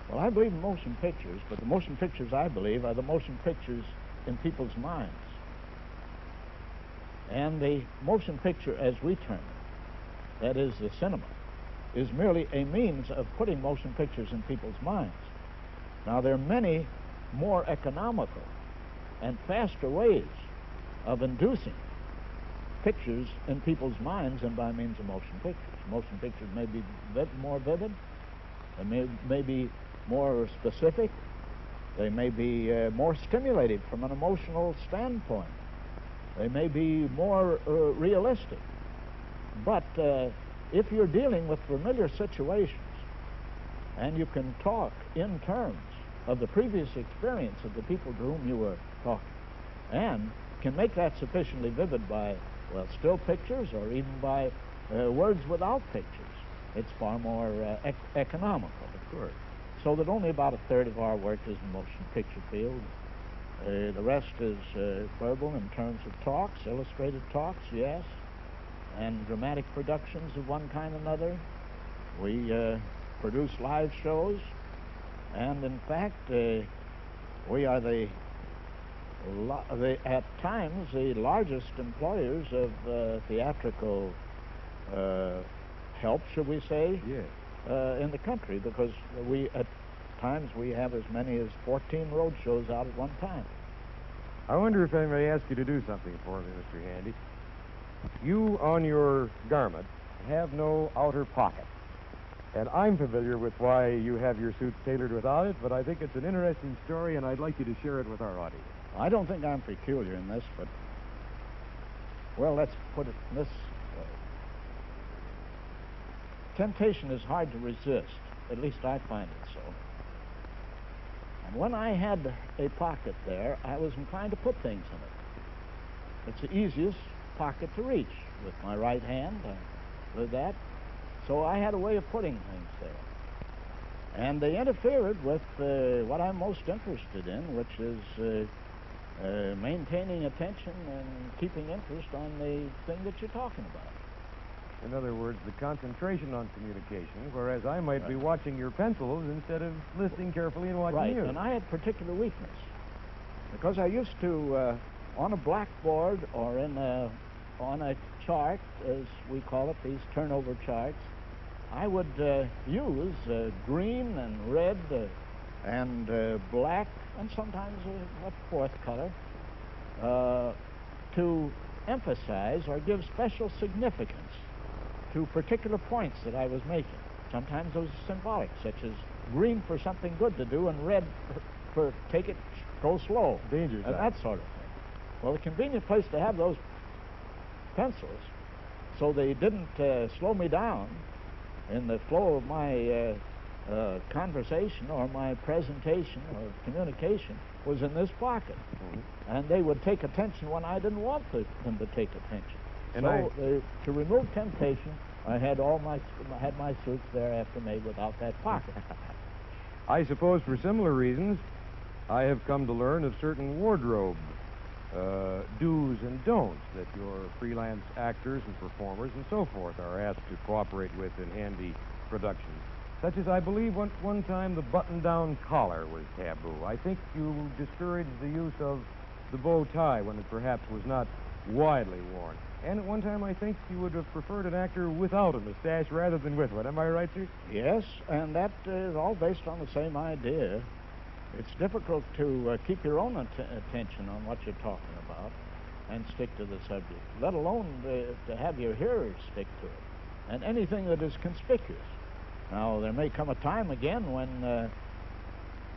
Well, I believe in motion pictures, but the motion pictures I believe are the motion pictures in people's minds. And the motion picture, as we term it, that is the cinema, is merely a means of putting motion pictures in people's minds. Now, there are many more economical and faster ways of inducing pictures in people's minds than by means of motion pictures. Motion pictures may be more vivid, they may be more specific, they may be more stimulating from an emotional standpoint, they may be more realistic. But if you're dealing with familiar situations and you can talk in terms of the previous experience of the people to whom you were talking, and can make that sufficiently vivid by, well, still pictures or even by words without pictures, it's far more economical, of course. So that only about a third of our work is in motion picture field. The rest is verbal in terms of talks, illustrated talks, yes, and dramatic productions of one kind or another. We produce live shows, and in fact, we are at times the largest employers of theatrical help, should we say, yes, in the country, because at times we have as many as 14 road shows out at one time. I wonder if I may ask you to do something for me, Mr. Handy. You, on your garment, have no outer pocket. And I'm familiar with why you have your suits tailored without it, but I think it's an interesting story, and I'd like you to share it with our audience. I don't think I'm peculiar in this, but, well, let's put it this way. Temptation is hard to resist. At least I find it so. And when I had a pocket there, I was inclined to put things in it. It's the easiest pocket to reach with my right hand. I did that. So I had a way of putting things there. And they interfered with what I'm most interested in, which is maintaining attention and keeping interest on the thing that you're talking about. In other words, the concentration on communication, whereas I might be watching your pencils instead of listening carefully and watching you. Right, and I had particular weakness. Because I used to, on a blackboard or on a chart, as we call it, these turnover charts, I would use green and red and black, and sometimes a fourth color, to emphasize or give special significance to particular points that I was making. Sometimes those are symbolic, such as green for something good to do and red for take it, go slow. Danger and that sort of thing. Well, a convenient place to have those pencils so they didn't slow me down in the flow of my conversation or my presentation or communication was in this pocket. Mm-hmm. And they would take attention when I didn't want them to take attention. And so to remove temptation, I had my suits thereafter made without that pocket. I suppose for similar reasons, I have come to learn of certain wardrobe do's and don'ts that your freelance actors and performers and so forth are asked to cooperate with in Handy productions. Such as, I believe, one time the button-down collar was taboo. I think you discouraged the use of the bow tie when it perhaps was not widely worn. And at one time, I think you would have preferred an actor without a mustache rather than with one. Am I right, sir? Yes, and that is all based on the same idea. It's difficult to keep your own attention on what you're talking about and stick to the subject, let alone to have your hearers stick to it, and anything that is conspicuous. Now, there may come a time again when,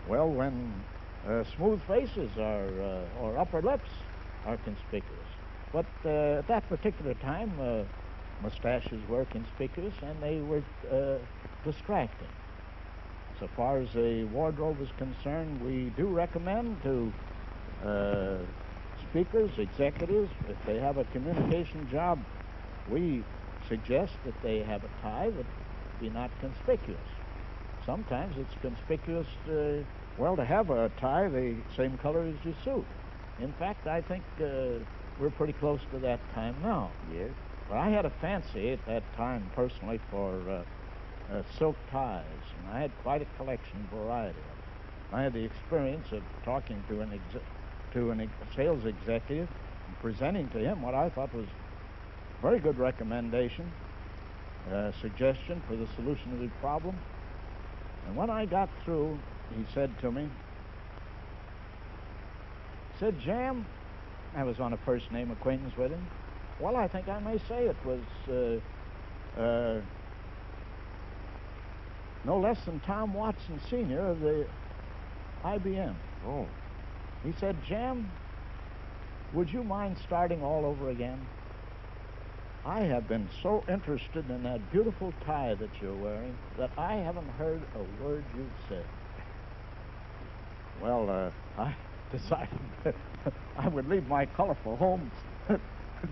when smooth faces or upper lips are conspicuous. But at that particular time, mustaches were conspicuous and they were distracting. So far as the wardrobe is concerned, we do recommend to speakers, executives, if they have a communication job, we suggest that they have a tie that be not conspicuous. Sometimes it's conspicuous, to have a tie the same color as your suit. In fact, I think we're pretty close to that time now. Yes. But I had a fancy at that time, personally, for silk ties, and I had quite a collection, variety of them. I had the experience of talking to a sales executive and presenting to him what I thought was a very good recommendation, suggestion for the solution of the problem. And when I got through, he said to me, Jam, I was on a first-name acquaintance with him. Well, I think I may say it was no less than Tom Watson Sr. of the IBM. Oh. He said, Jam, would you mind starting all over again? I have been so interested in that beautiful tie that you're wearing that I haven't heard a word you've said. Well, I decided that I would leave my colorful home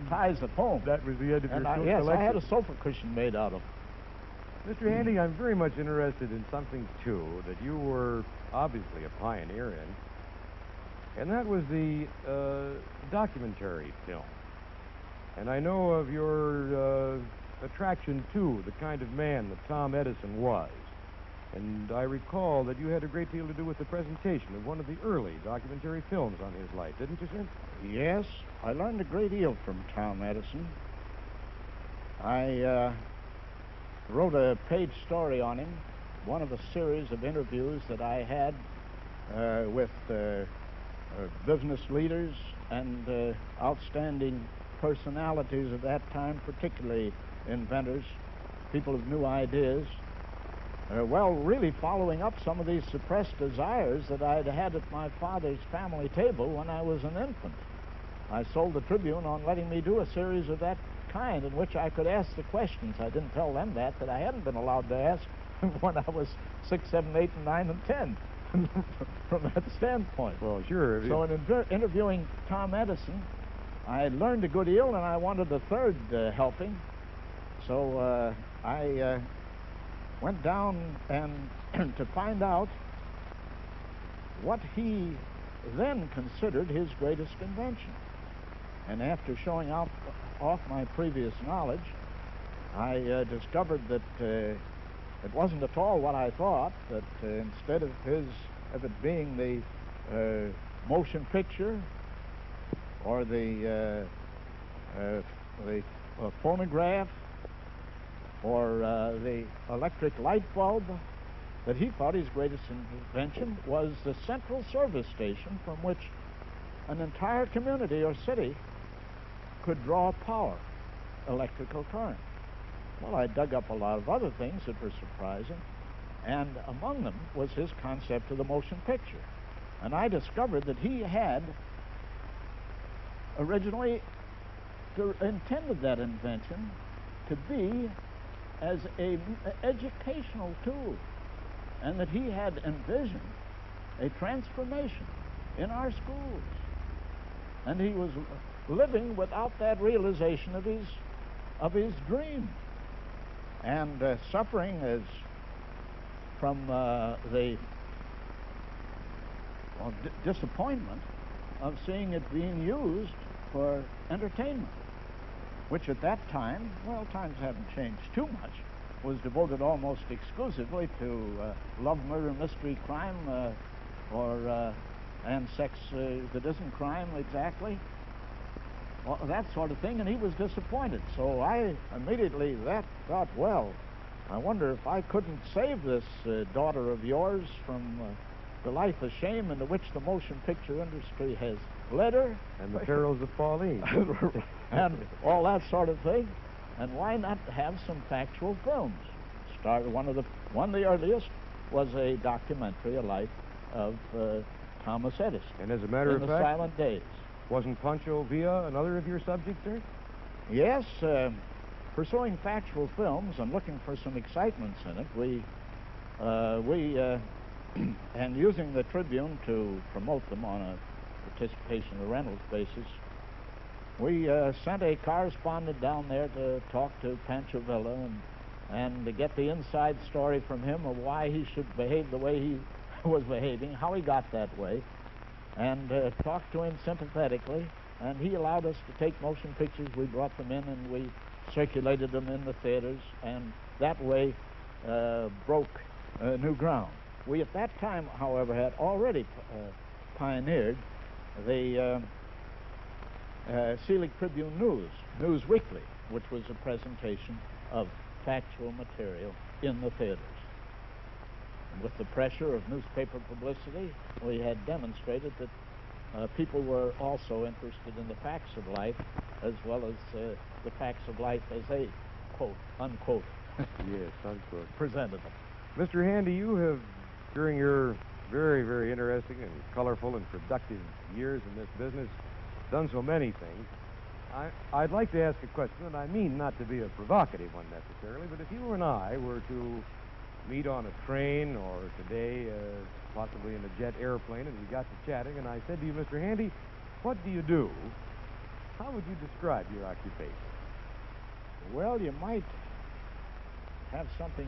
ties at home. That was the end of your collection. Yes, I had a sofa cushion made out of. Mr. Handy, I'm very much interested in something, too, that you were obviously a pioneer in, and that was the documentary film. And I know of your attraction to the kind of man that Tom Edison was. And I recall that you had a great deal to do with the presentation of one of the early documentary films on his life, didn't you, sir? Yes, I learned a great deal from Tom Edison. I wrote a page story on him, one of a series of interviews that I had with business leaders and outstanding personalities of that time, particularly inventors, people with new ideas. Really following up some of these suppressed desires that I'd had at my father's family table when I was an infant. I sold the Tribune on letting me do a series of that kind in which I could ask the questions. I didn't tell them that I hadn't been allowed to ask when I was 6, 7, 8, and 9, and 10 from that standpoint. Well, sure. So in interviewing Tom Edison, I learned a good deal, and I wanted a third helping. So I went down and to find out what he then considered his greatest invention. And after showing off my previous knowledge, I discovered that it wasn't at all what I thought, that instead of it being the motion picture or the phonograph or the electric light bulb, that he thought his greatest invention was the central service station from which an entire community or city could draw power, electrical current. Well, I dug up a lot of other things that were surprising, and among them was his concept of the motion picture. And I discovered that he had originally intended that invention to be as an educational tool, and that he had envisioned a transformation in our schools. And he was living without that realization of his dream, and suffering as from the disappointment of seeing it being used for entertainment, which at that time, well, times haven't changed too much, was devoted almost exclusively to love, murder, mystery, crime, and sex that isn't crime exactly, well, that sort of thing, and he was disappointed. So I immediately thought, well, I wonder if I couldn't save this daughter of yours from the life of shame into which the motion picture industry has led her. And the perils of Pauline. And all that sort of thing. And why not have some factual films? One of the earliest was a documentary, a life of Thomas Edison. And as a matter of fact, in the silent days. Wasn't Pancho Villa another of your subjects, sir? Yes, pursuing factual films and looking for some excitements in it, we and using the Tribune to promote them on a participation or rentals basis, we sent a correspondent down there to talk to Pancho Villa and to get the inside story from him of why he should behave the way he was behaving, how he got that way, and talked to him sympathetically, and he allowed us to take motion pictures. We brought them in and we circulated them in the theaters, and that way broke new ground. We at that time, however, had already pioneered the Selig Tribune News Weekly, which was a presentation of factual material in the theaters. And with the pressure of newspaper publicity, we had demonstrated that people were also interested in the facts of life as well as the facts of life as they, quote, unquote, yes, unquote, presented them. Mr. Handy, you have, during your very, very interesting and colorful and productive years in this business, done so many things. I'd like to ask a question, and I mean not to be a provocative one necessarily, but if you and I were to meet on a train or today possibly in a jet airplane and we got to chatting and I said to you, Mr. Handy, what do you do? How would you describe your occupation? Well, you might have something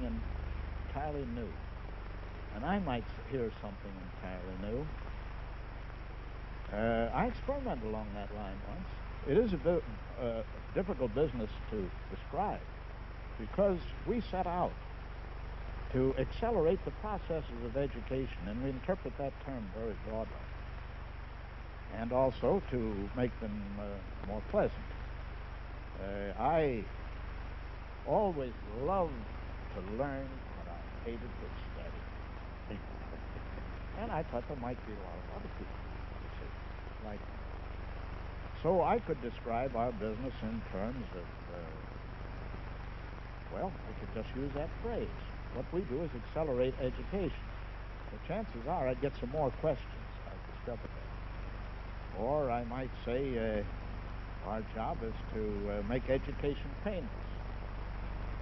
entirely new, and I might hear something entirely new. I experimented along that line once. It is a difficult business to describe because we set out to accelerate the processes of education, and we interpret that term very broadly, and also to make them more pleasant. I always loved to learn what I hated to study. And I thought there might be a lot of other people, you see, like me. So I could describe our business in terms of, well, I could just use that phrase. What we do is accelerate education. The chances are I'd get some more questions. I've discovered that. Or I might say our job is to make education painless.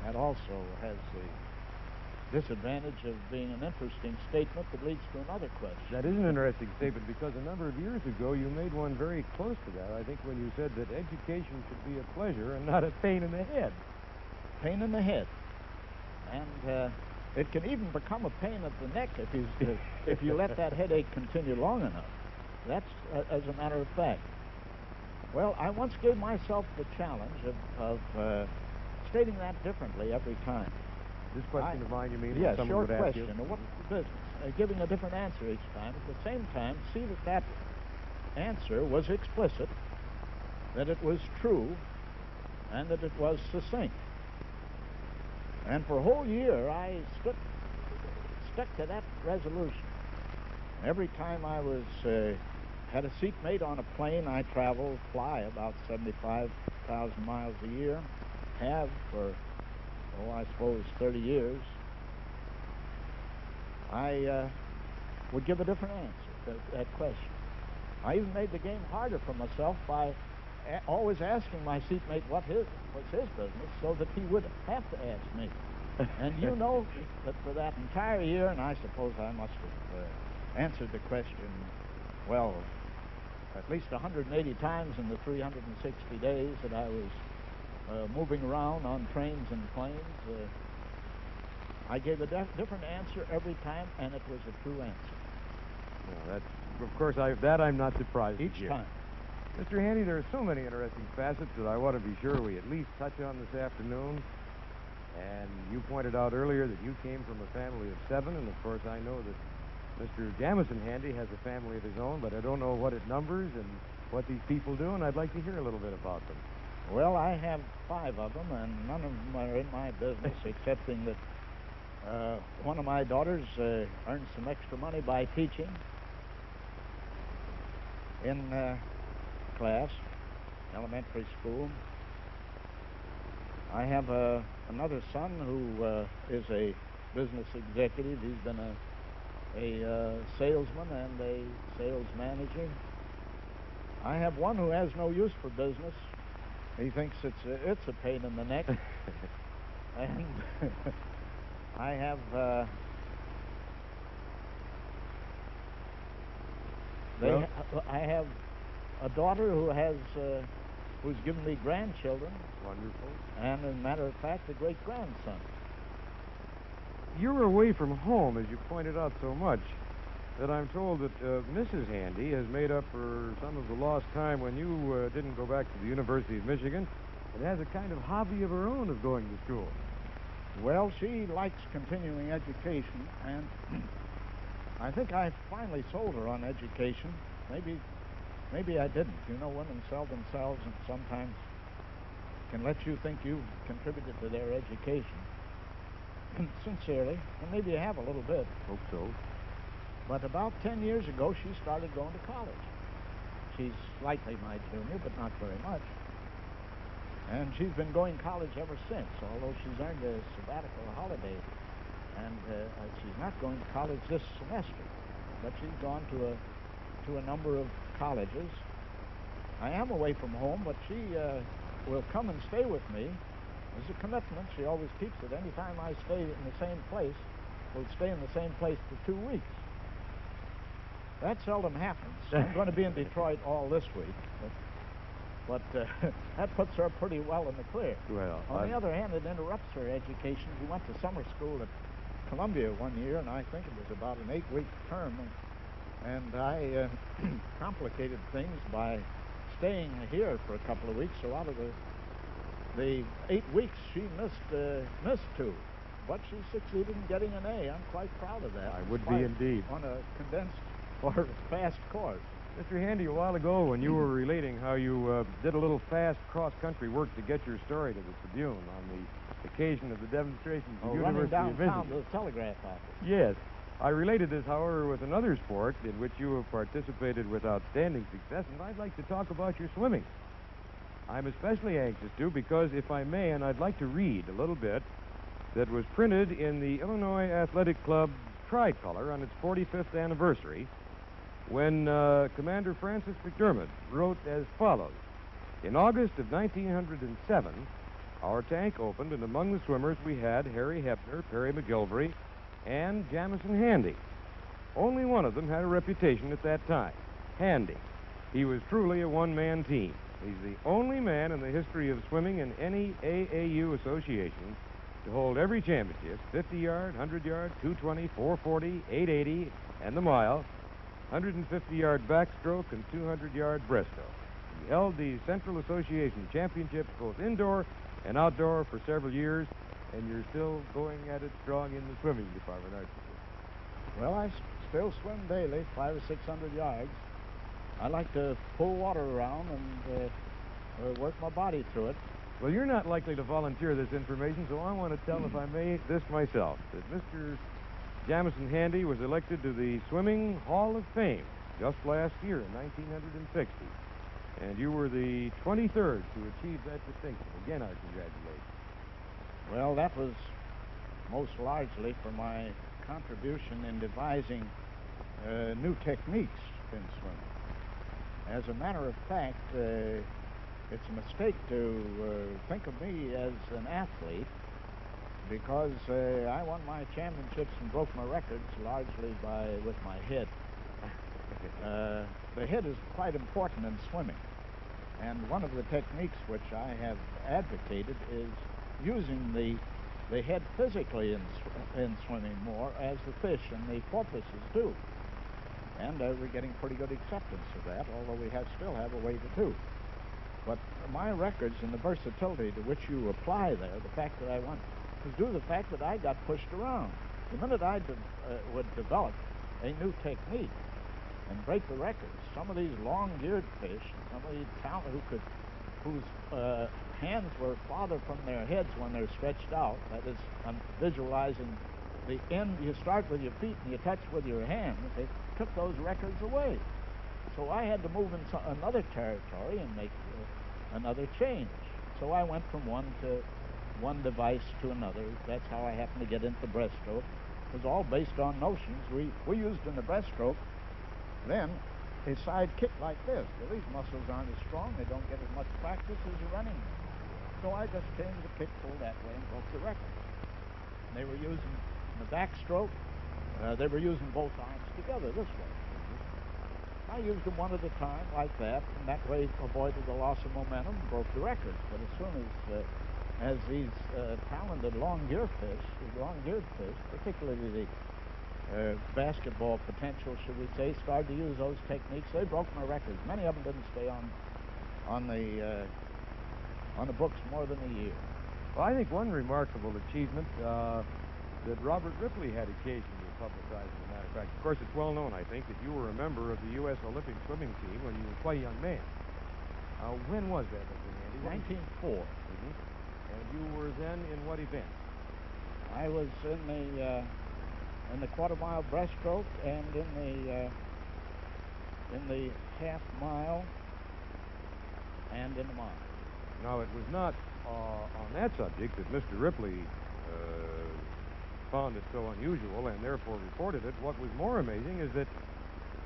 That also has the disadvantage of being an interesting statement that leads to another question. That is an interesting statement because a number of years ago you made one very close to that, I think, when you said that education should be a pleasure and not a pain in the head. Pain in the head. And it can even become a pain at the neck if you let that headache continue long enough. That's as a matter of fact. Well, I once gave myself the challenge of stating that differently every time. This question of mine, you mean? Yes, someone short would ask question. You? What's the business? Giving a different answer each time. At the same time, see that answer was explicit, that it was true, and that it was succinct. And for a whole year, I stuck to that resolution. Every time I had a seatmate on a plane, I fly about 75,000 miles a year, have for, I suppose 30 years. I would give a different answer to that question. I even made the game harder for myself by always asking my seatmate what was his business so that he would have to ask me. And you know that for that entire year, and I suppose I must have answered the question, well, at least 180 times in the 360 days that I was moving around on trains and planes, I gave a different answer every time, and it was a true answer. Well, of course, I'm not surprised each time. Mr. Handy, there are so many interesting facets that I want to be sure we at least touch on this afternoon. And you pointed out earlier that you came from a family of 7, and of course I know that Mr. Jamison Handy has a family of his own, but I don't know what it numbers and what these people do, and I'd like to hear a little bit about them. Well, I have 5 of them, and none of them are in my business, excepting that one of my daughters earns some extra money by teaching in class, elementary school. I have another son who is a business executive. He's been a salesman and a sales manager. I have one who has no use for business. He thinks it's a pain in the neck. And I have I have a daughter who's given me grandchildren. Wonderful. And as a matter of fact, a great-grandson. You're away from home, as you pointed out so much, that I'm told that Mrs. Handy has made up for some of the lost time when you didn't go back to the University of Michigan and has a kind of hobby of her own of going to school. Well, she likes continuing education, and I think I finally sold her on education. Maybe I didn't. You know, women sell themselves and sometimes can let you think you've contributed to their education. Sincerely, and maybe you have a little bit. Hope so. But about 10 years ago, she started going to college. She's slightly my junior, but not very much. And she's been going to college ever since, although she's earned a sabbatical holiday. And she's not going to college this semester, but she's gone to a number of colleges. I am away from home, but she will come and stay with me. There's a commitment. She always keeps it. Anytime I stay in the same place, we'll stay in the same place for 2 weeks. That seldom happens. I'm going to be in Detroit all this week, but that puts her pretty well in the clear. Well, on the other hand, it interrupts her education. She went to summer school at Columbia one year, and I think it was about an 8-week term, and I complicated things by staying here for a couple of weeks. So out of the 8 weeks, she missed 2, but she succeeded in getting an A. I'm quite proud of that. I would be indeed. On a condensed or fast course. Mr. Handy, a while ago when you were relating how you did a little fast cross-country work to get your story to the Tribune on the occasion of the demonstrations at running University of downtown Michigan. to the telegraph office. Yes. I related this, however, with another sport in which you have participated with outstanding success, and I'd like to talk about your swimming. I'm especially anxious to because, if I may, and I'd like to read a little bit that was printed in the Illinois Athletic Club's tricolor on its 45th anniversary, when Commander Francis McDermott wrote as follows. In August of 1907, our tank opened, and among the swimmers we had Harry Hebner, Perry McGilvery, and Jamison Handy. Only one of them had a reputation at that time, Handy. He was truly a one-man team. He's the only man in the history of swimming in any AAU association to hold every championship, 50-yard, 100-yard, 220, 440, 880, and the mile, 150-yard backstroke, and 200-yard breaststroke. He held the Central Association Championships both indoor and outdoor for several years, and you're still going at it strong in the swimming department, aren't you? Well, I still swim daily, 500 or 600 yards. I like to pull water around and work my body through it. Well, you're not likely to volunteer this information, so I want to tell, if I may, this myself, that Mr. Jamison Handy was elected to the Swimming Hall of Fame just last year in 1960. And you were the 23rd to achieve that distinction. Again, our congratulations. Well, that was most largely for my contribution in devising new techniques in swimming. As a matter of fact, it's a mistake to think of me as an athlete, because I won my championships and broke my records largely with my head. The head is quite important in swimming, and one of the techniques which I have advocated is using the head physically in swimming more, as the fish and the porpoises do. And we're getting pretty good acceptance of that, although we still have a way to do. But my records and the versatility to which you apply there, the fact that I won, was due to the fact that I got pushed around. The minute I would develop a new technique and break the records, some of these long-geared fish, some of these talent whose hands were farther from their heads when they're stretched out, that is, I'm visualizing the end, you start with your feet and you touch with your hands, they took those records away. So I had to move into another territory and make another change. So I went from one device to another. That's how I happened to get into breaststroke. It was all based on notions. We used in the breaststroke then a side kick like this. Well, these muscles aren't as strong. They don't get as much practice as you're running. So I just changed the kick pull that way and broke the record. They were using the backstroke. They were using both arms together this way. I used them one at a time like that, and that way avoided the loss of momentum and broke the record. But as soon as these talented long-geared fish, particularly the basketball potential, should we say, started to use those techniques, they broke my records. Many of them didn't stay on the books more than a year. Well, I think one remarkable achievement that Robert Ripley had occasion to publicize, as a matter of fact. Of course, it's well known, I think, that you were a member of the U.S. Olympic swimming team when you were quite a young man. When was that, Mr. Handy? 1904. Mm-hmm. And you were then in what event? I was in the quarter-mile breaststroke and in the half mile and in the mile. Now, it was not on that subject that Mr. Ripley found it so unusual and therefore reported it. What was more amazing is that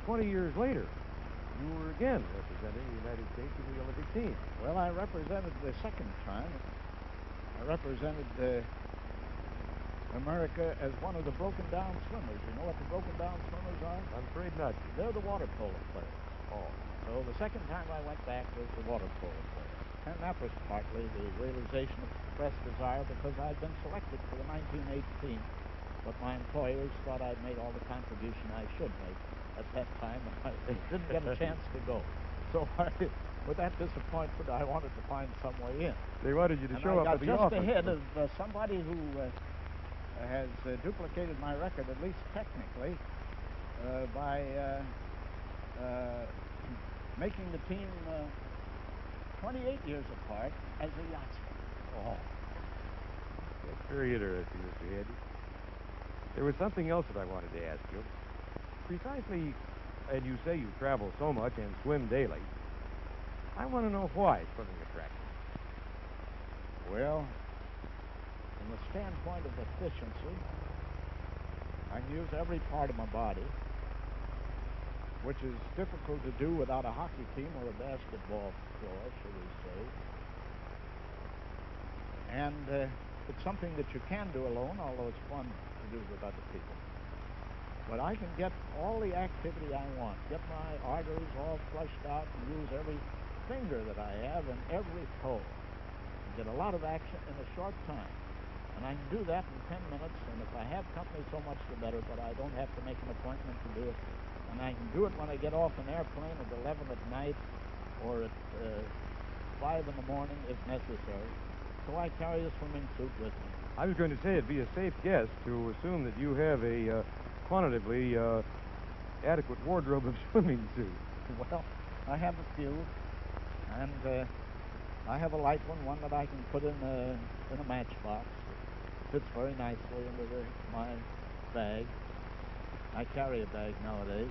20 years later, you were again representing the United States in the Olympic team. Well, I represented the second time. I represented America as one of the broken-down swimmers. You know what the broken-down swimmers are? I'm afraid not. They're the water polo players. Oh. So the second time I went back was the water polo players. And that was partly the realization of expressed desire because I'd been selected for the 1908 team. But my employers thought I'd made all the contribution I should make at that time, and I didn't get a chance to go. So with that disappointment, I wanted to find some way in. They wanted you to show up at the office. I got just ahead of somebody who has duplicated my record, at least technically, by making the team 28 years apart as a yachtsman. Oh. That's very interesting, Mr. Handy. There was something else that I wanted to ask you. Precisely, and you say you travel so much and swim daily, I want to know why swimming attracts you. Well, from the standpoint of efficiency, I can use every part of my body, which is difficult to do without a hockey team or a basketball floor, shall we say. And it's something that you can do alone, although it's fun to do with other people. But I can get all the activity I want, get my arteries all flushed out, and use every finger that I have and every toe, and get a lot of action in a short time. And I can do that in 10 minutes, and if I have company, so much the better, but I don't have to make an appointment to do it. And I can do it when I get off an airplane at 11 at night or at 5 in the morning if necessary. So I carry a swimming suit with me. I was going to say it'd be a safe guess to assume that you have a quantitatively adequate wardrobe of swimming suits. Well, I have a few, and I have a light one that I can put in a matchbox. It fits very nicely into my bag. I carry a bag nowadays.